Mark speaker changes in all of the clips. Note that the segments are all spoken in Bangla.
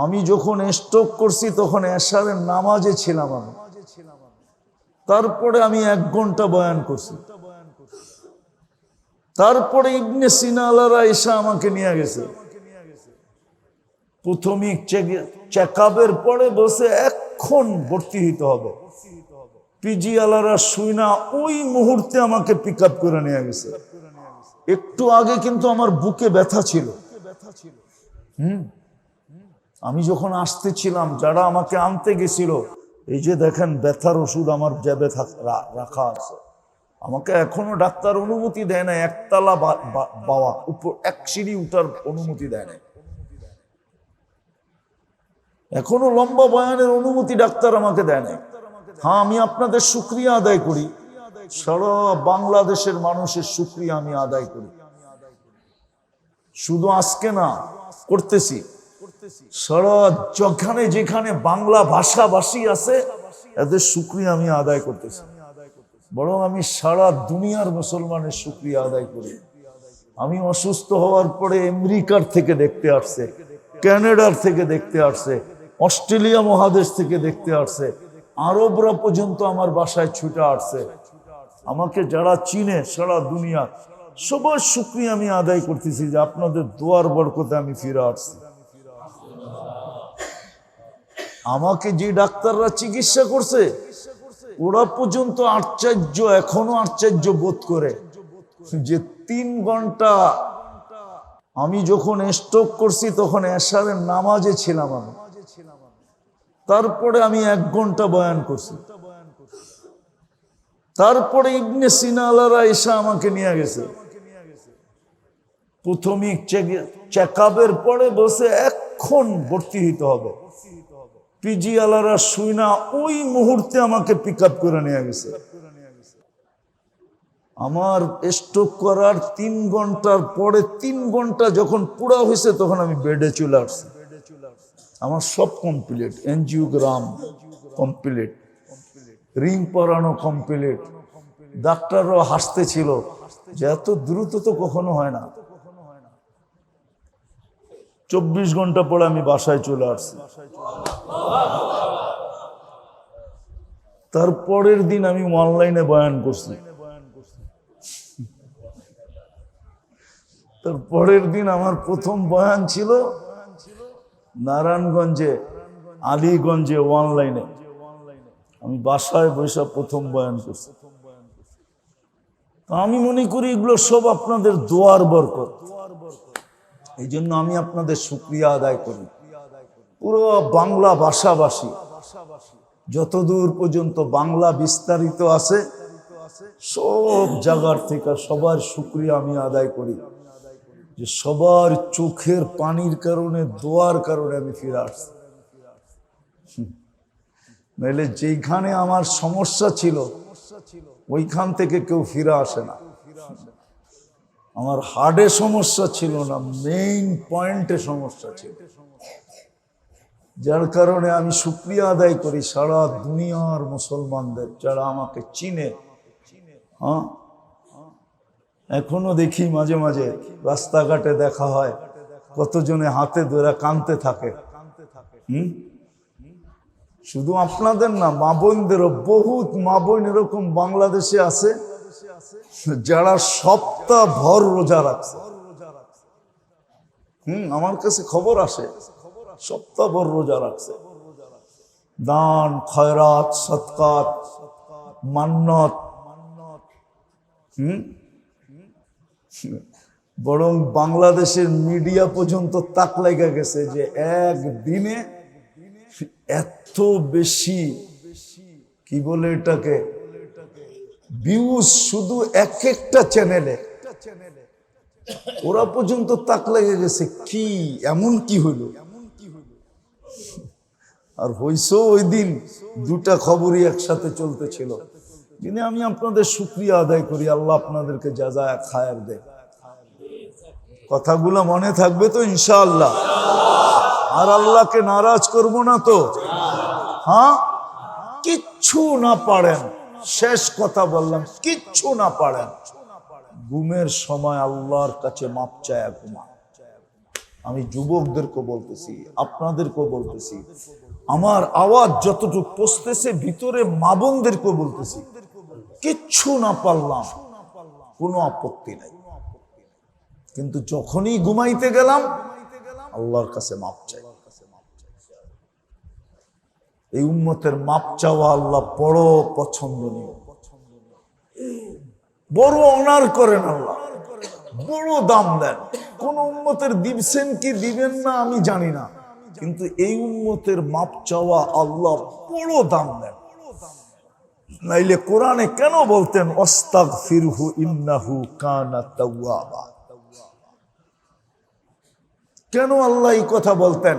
Speaker 1: আমি যখন স্ট্রোক করছি তখন এশারের নামাজে ছিলাম আমি। তারপরে আমি 1 ঘন্টা বয়ান করছি। তারপরে ইবনে সিনা আলারা এসে আমাকে নিয়ে গেছে। প্রাথমিক চেকআপের পরে বসে এখন ভর্তি হইতে হবে। পিজি আলারা শুই না ওই মুহূর্তে আমাকে পিক আপ করে নিয়ে গেছে। একটু আগে কিন্তু আমার বুকে ব্যথা ছিল। আমি যখন আসতেছিলাম, যারা আমাকে আনতে গেছিল, এই যে দেখেন ব্যথার ওষুধ আমার জ্যাবে রাখা আছে। আমাকে এখনো ডাক্তার অনুমতি দেয় না একতলা বাওয়া উপর 1 সিঁড়ি উঠার অনুমতি দেয় না। এখনো লম্বা বয়ানের অনুমতি ডাক্তার আমাকে দেয় না। হ্যাঁ, আমি আপনাদের শুকরিয়া আদায় করি, সারা বাংলাদেশের মানুষের শুকরিয়া আমি আদায় করি। শুধু আজকে না, করতেছি। সারা যেখানে যেখানে বাংলা ভাষাভাষী আছে এদের শুকরিয়া আমি আদায় করতেছি। বরং আমি সারা দুনিয়ার মুসলমানের শুকরিয়া আদায় করি। আমি অসুস্থ হওয়ার পরে আমেরিকার থেকে দেখতে আসছে, কানাডার থেকে দেখতে আসছে, অস্ট্রেলিয়া মহাদেশ থেকে দেখতে আসছে, আরবরা পর্যন্ত আমার বাসায় ছুটে আসছে। আমাকে যারা চিনে সারা দুনিয়া, সবার শুকরিয়া আমি আদায় করতেছি যে আপনাদের দোয়ার বরকতে আমি ফিরে আসছি। আমাকে যে ডাক্তাররা চিকিৎসা করছে ওরা পর্যন্ত আশ্চর্য, এখনো আশ্চর্য বোধ করে যে 3 ঘন্টা আমি যখন স্ট্রোক করছি তখন এশারের নামাজে ছিলাম আমি। তারপরে আমি 1 ঘন্টা বয়ান করছি। তারপরে ইবনে সিনা আলারা এসে আমাকে নিয়ে গেছে। প্রাথমিক চেকআপের পরে বসে এখন ভর্তি হইতে হবে। পিজি আলারা শুই না ওই মুহূর্তে আমাকে পিক আপ করে নিয়ে গেছে। আমার স্ট্রোক করার 3 ঘন্টার পরে 3 ঘন্টা যখন পুরা হয়েছে তখন আমি বেডে চলে আসছি। আমার সব কমপ্লিট, এনজিওগ্রাম কমপ্লিট, রিং পরানো কমপ্লিট। ডাক্তাররাও হাসতে ছিল যে এত দ্রুত তো কখনো হয় না। 24 ঘন্টা পরে আমি বাসায় চলে আসছি। তারপরের দিন আমি অনলাইনে বয়ান করছি। তারপরের দিন আমার প্রথম বয়ান ছিল নারায়ণগঞ্জে, আলীগঞ্জে অনলাইনে। আমি বাসায় বসে প্রথম বয়ান করছি। আমি মনে করি এগুলো সব আপনাদের দোয়ার বরকত। এই জন্য আমি আপনাদের শুকরিয়া আদায় করি। পুরো বাংলা ভাষাভাষী যতদূর পর্যন্ত বাংলা বিস্তারিত আছে সব জায়গার থেকে সবার শুকরিয়া আমি আদায় করি যে সবার চোখের পানির কারণে, দোয়ার কারণে আমি ফিরে আসছি। নাহলে যেখানে আমার সমস্যা ছিল ওইখান থেকে কেউ ফিরে আসে না। আমার হার্টে সমস্যা ছিল না, মেইন পয়েন্টে সমস্যা ছিল, যার কারণে আমি শুকরিয়া আদায় করি সারা দুনিয়ার মুসলমানদের যারা আমাকে চিনে। হ্যাঁ, এখনো দেখি মাঝে মাঝে রাস্তাঘাটে দেখা হয়, কতজনে হাতে ধরে কাঁদতে থাকে। শুধু আপনাদের না, মা বোনদেরও, বহুত মা বোন এরকম বাংলাদেশে আছে যারা সপ্তাহ ভর রোজা রাখছে। আমার কাছে খবর আসে সপ্তাহ ভর রোজা রাখছে। দান, খয়রাত, সদকাত, মান্নত। বরং বাংলাদেশের মিডিয়া পর্যন্ত তাক লেগে গেছে যে একদিনে এত বেশি, কি বলে এটাকে, ভিউজ শুধু এক একটা চ্যানেলে। ওরা পর্যন্ত তাক লেগে গেছে কি এমন কি হইল। আর হইছে ওই দিন 2টা খবরই একসাথে চলতেছিল। যিনি আমি আপনাদের শুকরিয়া আদায় করি, আল্লাহ আপনাদেরকে জাযায়ে খায়ের দেয়। কথাগুলো মনে থাকবে তো ইনশাআল্লাহ? আর আল্লাহকে নারাজ করব না তো? হ্যাঁ, কিচ্ছু না পারেন, শেষ কথা বললাম, কিচ্ছু না পারেন, ঘুমের সময় আল্লাহর কাছে মাপ চায় ঘুমা। আমি যুবকদেরকে বলতেছি, আপনাদেরকেও বলতেছি, আমার আওয়াজ যতটুকু পৌঁছতেছে ভিতরে মা বোনদেরকেও বলতেছি, কিচ্ছু না পারলাম কোনো আপত্তি নাই, কিন্তু যখনই ঘুমাইতে গেলাম আল্লাহর কাছে মাপ চাই। এই উম্মতের মাপ চাওয়া আল্লাহ বড় পছন্দনীয়, বড় অনার করেন আল্লাহ, বড় দাম দেন। কোন উম্মতের দিবসেন কি দিবেন না আমি জানি না, কিন্তু এই উম্মতের মাপ চাওয়া আল্লাহ বড় দাম দেন। নাইলে কোরআনে কেন বলতেন আস্তাগফিরহু ইন্নাহু কানা তাওয়াবা? কেন আল্লাহ এই কথা বলতেন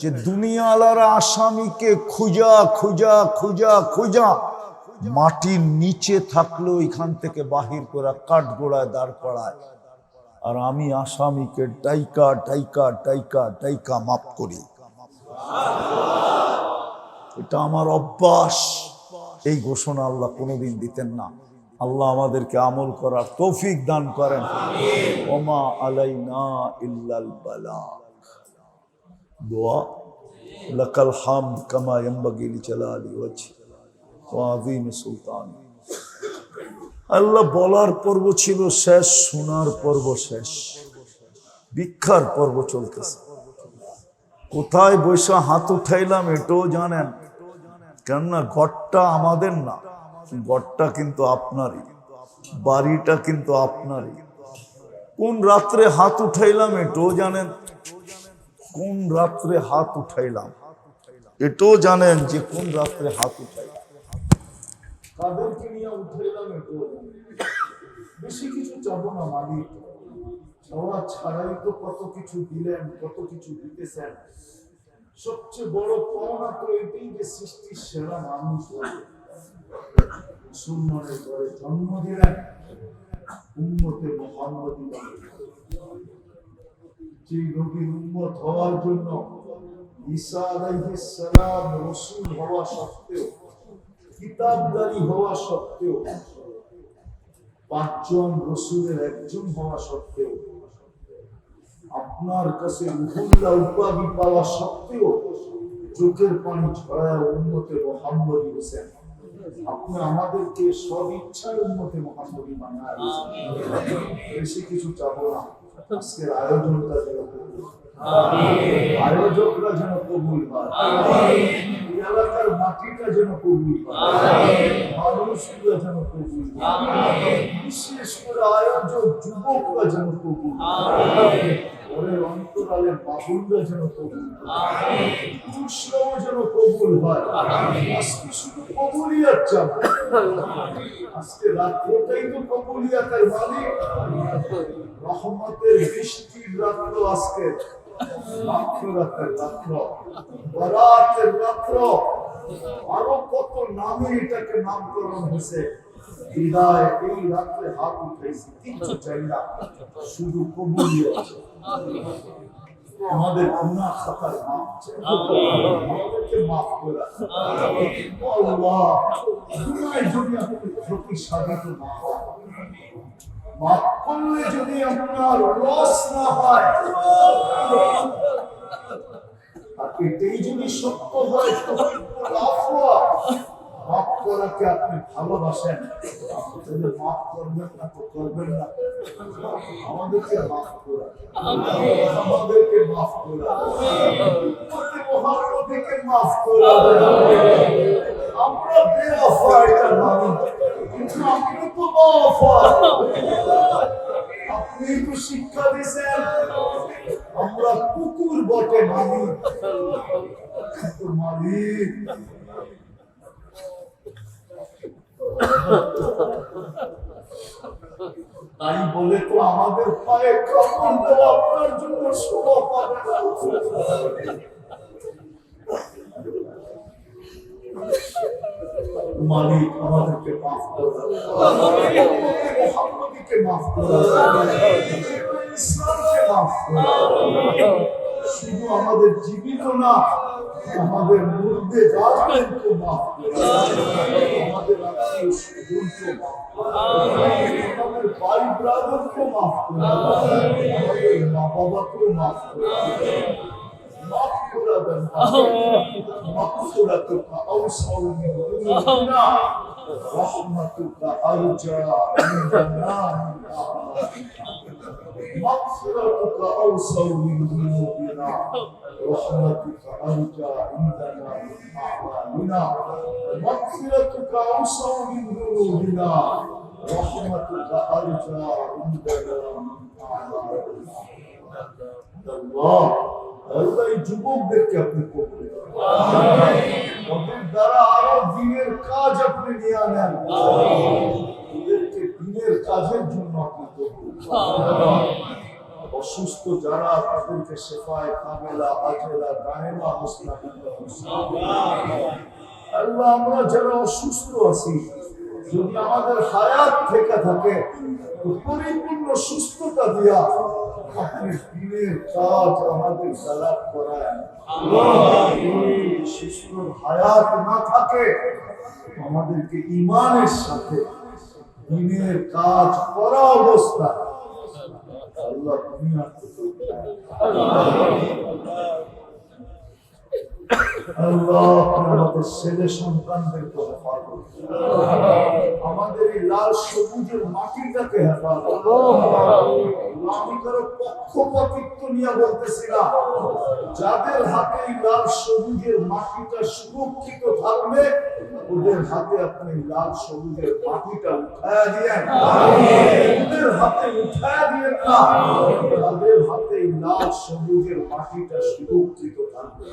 Speaker 1: যে দুনিয়াওয়ালারা আসামিকে খুঁজা খুঁজা খুঁজা খুঁজা মাটির নিচে থাকলেও এখান থেকে বাহির করে কাঠগোড়ায় দাঁড় করায়, আর আমি আসামিকে ডাইকা ডাইকা ডাইকা ডাইকা মাফ করি। এটা আমার অভ্যাস। এই ঘোষণা আল্লাহ কোনোদিন দিতেন না। আল্লাহ আমাদেরকে আমল করার তৌফিক দান করেন। ওমা আলাইনা ইল্লাল বালাগ। দোয়া, লাকাল হামদ কামা ইয়ানবাগি লিজালালি ওয়াজহি ওয়া আযীমি সুলতানি। আল্লাহ বলার পর্ব ছিল শেষ, শোনার পর্ব শেষ, ভিক্ষার পর্ব চলতেছে। কোথায় বৈশা হাত উঠাইলাম এটাও জানেন, কেননা ঘরটা আমাদের না, ঘরটা কিন্তু আপনারই, বাড়িটা কিন্তু আপনারই। কোন রাত্রে হাত উঠাইলাম এটাও জানেন, কোন রাত্রে হাত উঠাইলাম এটাও জানেন, যে কোন রাত্রে হাত উঠাইলাম, কাদেরকে নিয়ে উঠাইলাম এটাও জানেন। বেশি কিছু চাবো না মালিক, চাওয়া ছাড়াই তো কত কিছু দিলেন, কত কিছু দিতেছেন। সবচেয়ে বড় পাওনা তো এটাই যে সৃষ্টির সেরা মানুষ মুসলমানের ঘরে জন্ম দিলেন, উম্মতে মুহাম্মদী যে নবীর উম্মত হওয়ার জন্য ঈসা আলাইহিস সালাম রাসূল হওয়া সত্ত্বেও, কিতাবদারি হওয়া সত্ত্বেও, পাঁচজন রাসূলের একজন হওয়া সত্ত্বেও, আপনার কাছে রুহুল্লাহ উপাধি পাওয়া সত্ত্বেও চোখের পানি ছড়ায় উম্মতে মুহাম্মদী হোসেন। আপনি আমাদেরকে সব ইচ্ছায় উম্মতে মুহাম্মদী বানায়। বেশি কিছু চাবো না, আজকের আয়োজনটা যেন আয়োজকরা যেন কবুল হয়, এলাকার মাটিটা যেন কবুল হয়, মানুষগুলো যেন কবুল হয়, বিশেষ করে আয়োজক যুবকরা যেন কবুল হয়, ওদের অন্তরালে বাবুলরা যেন কবুল হয়, পুরুষরাও যেন কবুল হয়। আজকে শুধু কবুলিয়াত চাপ, আজকে রাত্রটাই তো কবুলিয়াতের মালিক। রহমতের বৃষ্টির রাত্র আজকে, মাগফিরাতের রাত্র, বরাতের রাত্র, আরো কত নামে এটাকে নামকরণ হয়েছে। হৃদয় এই রাত্রে হাত উঠেছে, কিচ্ছু চাই না, শুধু কবুলিয়াত। আমাদের গুনাহ খাতার মাপ চাই, আমাদেরকে মাফ করে আল্লাহ। দুনিয়ায় যদি আপনি ক্ষতি সাধিত না হয়, মাফ করলে যদি আপনার লস না হয়, আর এটাই যদি সত্য হয় লাভ হওয়া, মাফ করাকে আপনি ভালোবাসেন, তাহলে মাফ করবেন না তো করবেন না। আমাদেরকে মাফ করা, আমাদেরকে মাফ করা, মুহাম্মদকে মাফ করা। আমরা বেওয়াফা এটা মানি, কিন্তু আপনি তো ওয়াফা, আপনি তো শিক্ষা দিয়েছেন। আমরা কুকুর বটে মানি, কিন্তু মালিক তাই বলে তো আমাদের পায়ে কাপড় দেওয়া আপনার জন্য শোভা পাবে না। মালিক আমাদেরকে মাফ করুন, মুহাম্মদকে মাফ করুন, ইসলামকে মাফ করুন, শুধু আমাদের জীবিত না, আমাদের মুর্দে জাতকে মাফ করে আমাদের আত্মীয় স্বজনকে মাফ করে আমাদের ভাই ব্রাদারকে মাফ করে আমাদের মা বাবাকে মাফ করে মাফ করে দেন মাগফিরাতুকা আওসাউ মিন যুনুবিনা রাহমাতুকা আরজা ইনদানা مغفرتك أوسع من ذنوبنا رحمتك أرجى عندنا من أعمالنا مغفرتك أوسع من ذنوبنا رحمتك أرجى عندنا من أعمالنا الله আল্লাহ এই যুবকদেরকে আপনি কবুল করুন ওদের দ্বারা আরো দিনের কাজ আপনি নিয়ে আনেন ওদেরকে দিনের কাজের জন্য আপনি কবুল করুন অসুস্থ যারা তাদেরকে শেফায়ে কামেলা আজেলা দায়েমা মুস্তাকিমা আল্লাহ আমরা যারা অসুস্থ আছি যদি আমাদের হায়াত থেকে থাকে পরিপূর্ণ সুস্থতা দিয়া আপনি দিনের কাজ আমাদের সালাত করায় সুস্থ হায়াত না থাকে আমাদেরকে ঈমানের সাথে দিনের কাজ করা অবস্থা আল্লাহ দুনিয়া আল্লাহ আমাদের ছেলে সন্তানদেরকে হেফাজত আমাদের এই লাল সবুজের মাটিটাকে হেফাজত আমি কারো পক্ষপাতিত্ব নিয়ে বলতেছি না যাদের হাতে এই লাল সবুজের মাটিটা সুরক্ষিত থাকবে ওদের হাতে আপনি লাল সবুজের মাটিটা উঠায় দিয়েন ওদের হাতে উঠায় দিয়েন না তাদের হাতে এই লাল সবুজের মাটিটা সুরক্ষিত থাকবে